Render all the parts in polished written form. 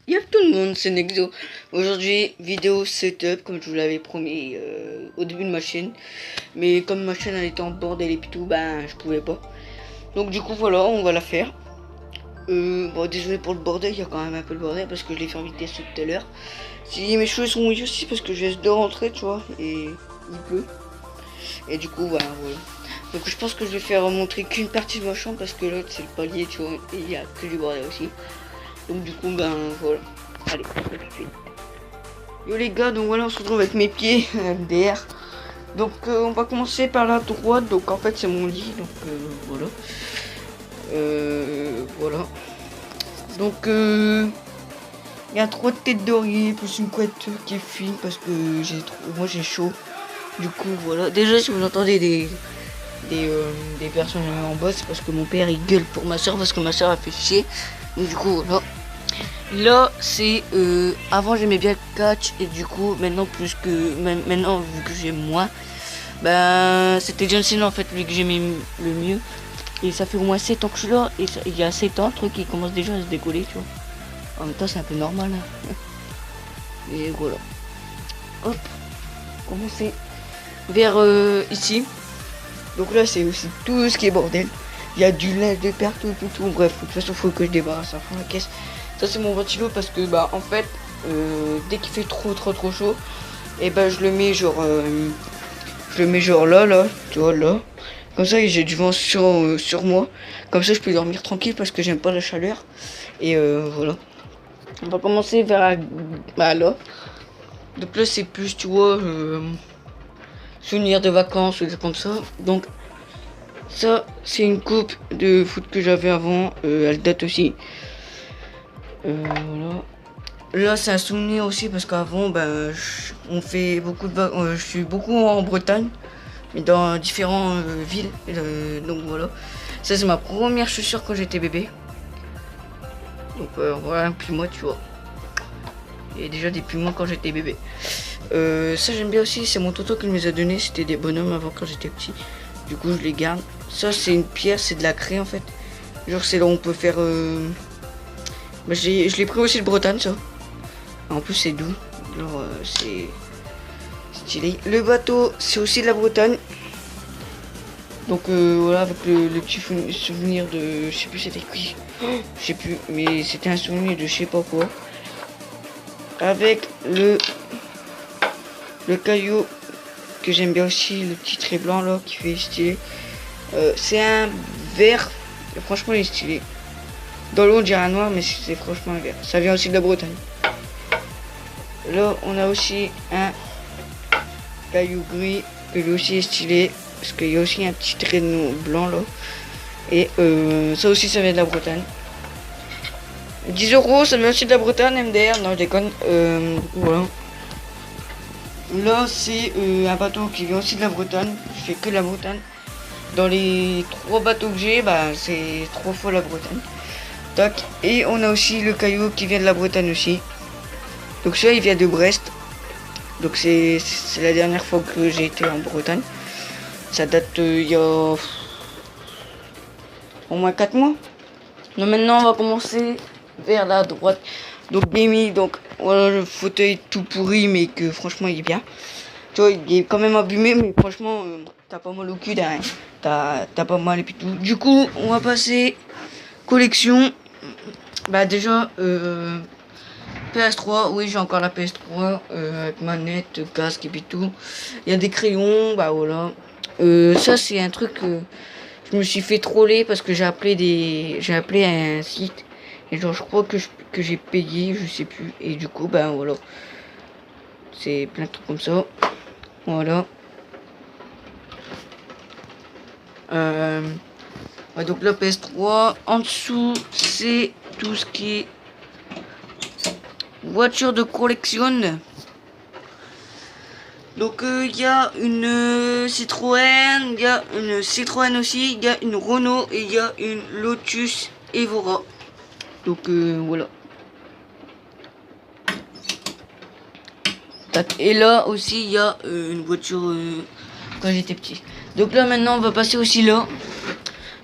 Y'a tout le monde, c'est Nexo. Aujourd'hui, vidéo setup, comme je vous l'avais promis au début de ma chaîne. Mais comme ma chaîne elle était en bordel et tout, ben je pouvais pas. Donc du coup voilà, on va la faire. Bon désolé pour le bordel, il y a quand même un peu le bordel parce que je l'ai fait en vitesse tout à l'heure. Si mes cheveux sont mouillés aussi parce que je viens de rentrer, tu vois, et il pleut. Et du coup voilà. Donc je pense que je vais faire montrer qu'une partie de ma chambre parce que l'autre c'est le palier, tu vois, et il y a que du bordel aussi. Donc du coup ben voilà. Allez, tout de suite. Yo les gars, donc voilà, on se retrouve avec mes pieds MDR. Donc on va commencer par la droite. Donc en fait c'est mon lit. Donc voilà. Voilà. Donc il y a 3 têtes d'oreiller plus une couette qui est fine parce que moi j'ai chaud. Du coup voilà. Déjà si vous entendez des personnes en bas, c'est parce que mon père il gueule pour ma soeur parce que ma soeur a fait chier. Donc du coup voilà. Là c'est avant j'aimais bien le catch et du coup maintenant plus que maintenant vu que j'aime moins, ben c'était John Cena en fait lui que j'aimais le mieux. Et ça fait au moins 7 ans que je suis là et il y a 7 ans le truc il commence déjà à se décoller, tu vois. En même temps c'est un peu normal hein. Et voilà. Hop, commencer vers ici. Donc là c'est aussi tout ce qui est bordel. Il y a du linge de partout, tout. Bref, de toute façon faut que je débarrasse à fond la caisse. Ça c'est mon ventilo parce que bah en fait dès qu'il fait trop chaud, et ben je le mets genre là, tu vois là. Comme ça j'ai du vent sur moi. Comme ça je peux dormir tranquille parce que j'aime pas la chaleur. Et voilà. On va commencer vers bah, là. Donc là c'est plus tu vois souvenirs de vacances ou des comme ça. Donc ça c'est une coupe de foot que j'avais avant. Elle date aussi. Voilà. Là c'est un souvenir aussi parce qu'avant ben on fait beaucoup de je suis beaucoup en Bretagne mais dans différentes villes donc voilà. Ça c'est ma première chaussure quand j'étais bébé. Donc voilà, puis moi tu vois. Et déjà des pumas quand j'étais bébé. Ça j'aime bien aussi, c'est mon toto qui me les a donné. C'était des bonhommes avant quand j'étais petit. Du coup je les garde. Ça c'est une pierre, c'est de la craie en fait. Genre c'est là où on peut faire bah, je l'ai pris aussi de Bretagne ça. En plus c'est doux, genre c'est stylé. Le bateau c'est aussi de la Bretagne. Donc voilà avec le petit souvenir de, je sais plus c'était qui, je sais plus, mais c'était un souvenir de je sais pas quoi. Avec le caillou que j'aime bien aussi, le petit trait blanc là qui fait stylé. C'est un vert, franchement il est stylé. Dans l'eau on dirait un noir mais c'est franchement un vert. Ça vient aussi de la Bretagne. Là on a aussi un caillou gris que lui aussi est stylé parce qu'il y a aussi un petit trait blanc là. Et ça aussi ça vient de la Bretagne. 10 €, ça vient aussi de la Bretagne, MDR, non je déconne. Voilà. Là c'est un bateau qui vient aussi de la Bretagne. Je fais que la Bretagne. Dans les 3 bateaux que j'ai, bah c'est 3 fois la Bretagne. Tac. Et on a aussi le caillou qui vient de la Bretagne aussi. Donc ça il vient de Brest. Donc c'est la dernière fois que j'ai été en Bretagne. Ça date il y a au moins 4 mois. Donc maintenant on va commencer vers la droite. Donc gaming, donc voilà le fauteuil tout pourri mais que franchement il est bien. Tu vois il est quand même abîmé mais franchement t'as pas mal au cul derrière. T'as pas mal et puis tout. Du coup on va passer collection. Bah déjà PS3, oui j'ai encore la PS3 avec manette, casque et puis tout. Il y a des crayons, bah voilà. Ça c'est un truc que je me suis fait troller parce que j'ai appelé un site et genre je crois que j'ai payé, je sais plus. Et du coup bah voilà. C'est plein de trucs comme ça. Voilà. Ouais, donc la PS3, en dessous c'est tout ce qui est voiture de collection. Donc il y a une Citroën, il y a une Citroën aussi, il y a une Renault et il y a une Lotus Evora. Donc voilà. Et là aussi il y a une voiture quand j'étais petit. Donc là maintenant on va passer aussi là.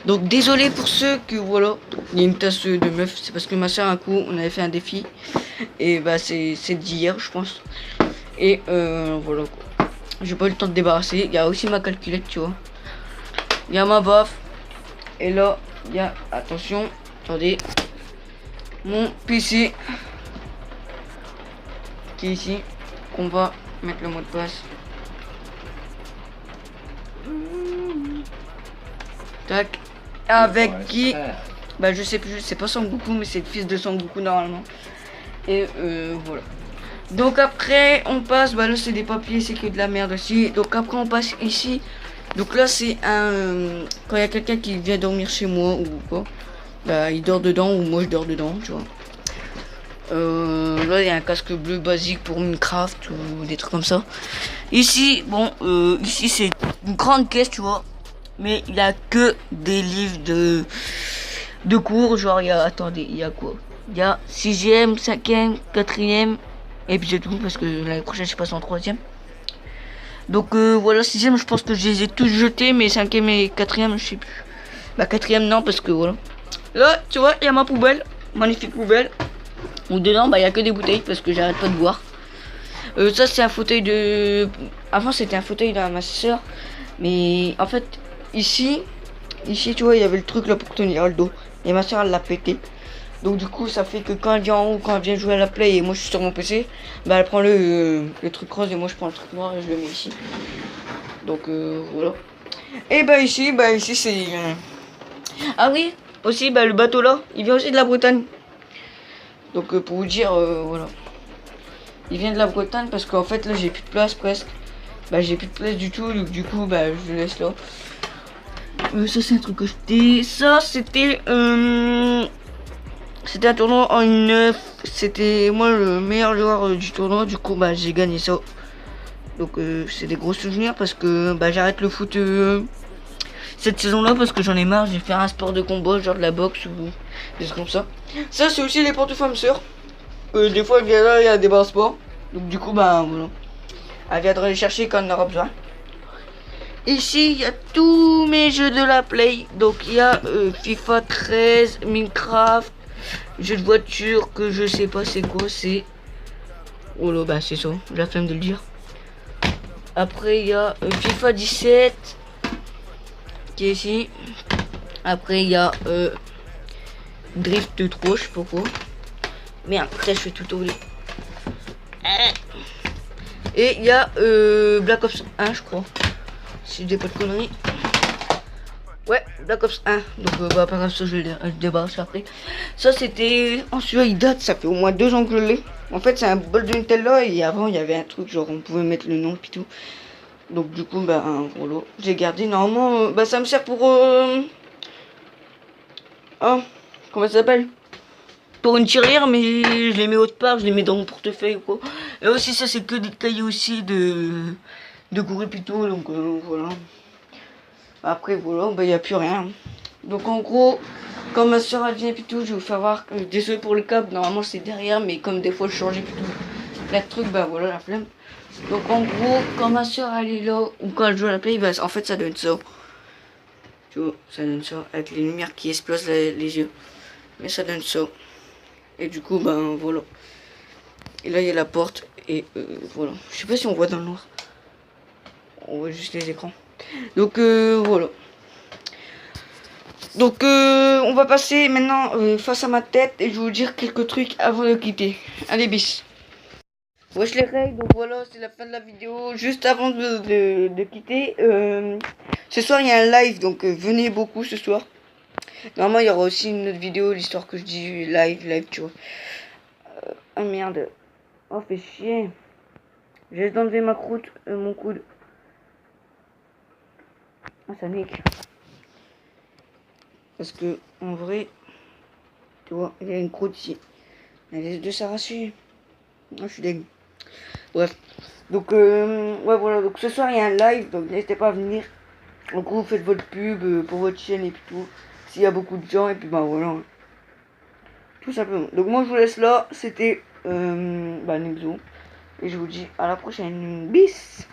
Donc désolé pour ceux que voilà, il y a une tasse de meuf, c'est parce que ma soeur un coup on avait fait un défi et bah c'est d'hier je pense. Et voilà quoi. J'ai pas eu le temps de débarrasser. Il y a aussi ma calculette, tu vois. Il y a ma baffe. Et là, il y a, attention, attendez, mon PC qui est ici. On va mettre le mot de passe. Tac. Avec qui? Bah je sais plus, c'est pas Sangoku, mais c'est le fils de Sangoku normalement. Et voilà. Donc après on passe, bah là c'est des papiers, c'est que de la merde aussi. Donc après on passe ici. Donc là c'est un quand il y a quelqu'un qui vient dormir chez moi ou quoi, bah il dort dedans ou moi je dors dedans, tu vois. Là il y a un casque bleu basique pour Minecraft ou des trucs comme ça. Ici bon ici c'est une grande caisse, tu vois, mais il y a que des livres de cours, genre il y a, attendez, il y a quoi, il y a 6ème, 5ème, 4ème et puis c'est tout parce que l'année prochaine je passe en 3ème. Donc voilà, 6ème je pense que je les ai tous jetés, mais 5ème et 4ème je sais plus. Bah 4ème non parce que voilà. Là tu vois il y a ma poubelle, magnifique poubelle. Où dedans bah il y a que des bouteilles parce que j'arrête pas de boire. Ça c'est un fauteuil de... Avant c'était un fauteuil de ma soeur. Mais en fait ici tu vois il y avait le truc là pour tenir le dos. Et ma soeur elle l'a pété. Donc du coup ça fait que quand elle vient en haut, quand elle vient jouer à la play et moi je suis sur mon PC, bah elle prend le truc rose et moi je prends le truc noir et je le mets ici. Donc voilà. Et bah ici c'est... Ah oui, aussi bah le bateau là, il vient aussi de la Bretagne. Donc pour vous dire, voilà. Il vient de la Bretagne parce qu'en fait là j'ai plus de place presque. Bah j'ai plus de place du tout, donc du coup bah je le laisse là. Ça c'est un truc que j'étais... Ça c'était... C'était un tournoi en 9. C'était moi le meilleur joueur du tournoi. Du coup, bah j'ai gagné ça. Donc c'est des gros souvenirs parce que bah j'arrête le foot cette saison-là parce que j'en ai marre. J'ai fait un sport de combat, genre de la boxe ou des trucs comme ça. Ça c'est aussi les portefeuilles de sœur. Des fois elle vient là, il y a des bars sports. Donc du coup, bah voilà. Elle viendra les chercher quand on aura besoin. Ici, il y a tous mes jeux de la Play. Donc il y a FIFA 13, Minecraft. Jeu de voiture que je sais pas c'est quoi, c'est... Oh là, bah c'est ça, j'ai la flemme de le dire. Après il y a FIFA 17 qui est ici. Après il y a Drift 3, je sais pas quoi. Merde, après je fais tout oublier. Et il y a Black Ops 1 je crois. Si je dis pas de conneries. Ouais, Black Ops 1. Donc bah par exemple ça je le débarrasse après. Ça c'était... En celui-là il date, ça fait au moins 2 ans que je l'ai. En fait c'est un bol de Nutella et avant il y avait un truc genre on pouvait mettre le nom et tout. Donc du coup bah voilà, j'ai gardé normalement bah ça me sert pour oh, comment ça s'appelle, pour une tirelire, mais je les mets autre part, je les mets dans mon portefeuille ou quoi. Et aussi ça c'est que des cahiers aussi de cours et plutôt, donc voilà. Après voilà, bah il n'y a plus rien. Donc en gros, quand ma soeur a vient et tout, je vais vous faire voir que désolé pour le câble, normalement c'est derrière, mais comme des fois je changeais plutôt plein de trucs, bah voilà la flemme. Donc en gros, quand ma soeur elle est là, ou quand elle joue à la play, bah en fait ça donne ça. Tu vois, ça donne ça, avec les lumières qui explosent les yeux. Mais ça donne ça. Et du coup, ben voilà. Et là il y a la porte, et voilà. Je sais pas si on voit dans le noir. On voit juste les écrans. Donc voilà. Donc on va passer maintenant face à ma tête et je vais vous dire quelques trucs avant de quitter. Allez bis. Wesh les règles, donc voilà c'est la fin de la vidéo. Juste avant de quitter, ce soir il y a un live, donc venez beaucoup ce soir. Normalement il y aura aussi une autre vidéo, l'histoire que je dis live tu vois. Ah merde. Oh fait chier. J'ai d'enlever ma croûte, mon coude. Ah ça nique. Parce que en vrai, tu vois, il y a une croûte ici. Elle est de s'arracher. Ah, je suis dégueu. Bref. Donc, ouais, voilà. Donc, ce soir, il y a un live. Donc, n'hésitez pas à venir. En gros, vous faites votre pub pour votre chaîne et puis tout. S'il y a beaucoup de gens, et puis, bah, voilà. Tout simplement. Donc, moi, je vous laisse là. C'était, bah, Nexo. Et je vous dis à la prochaine. Bis!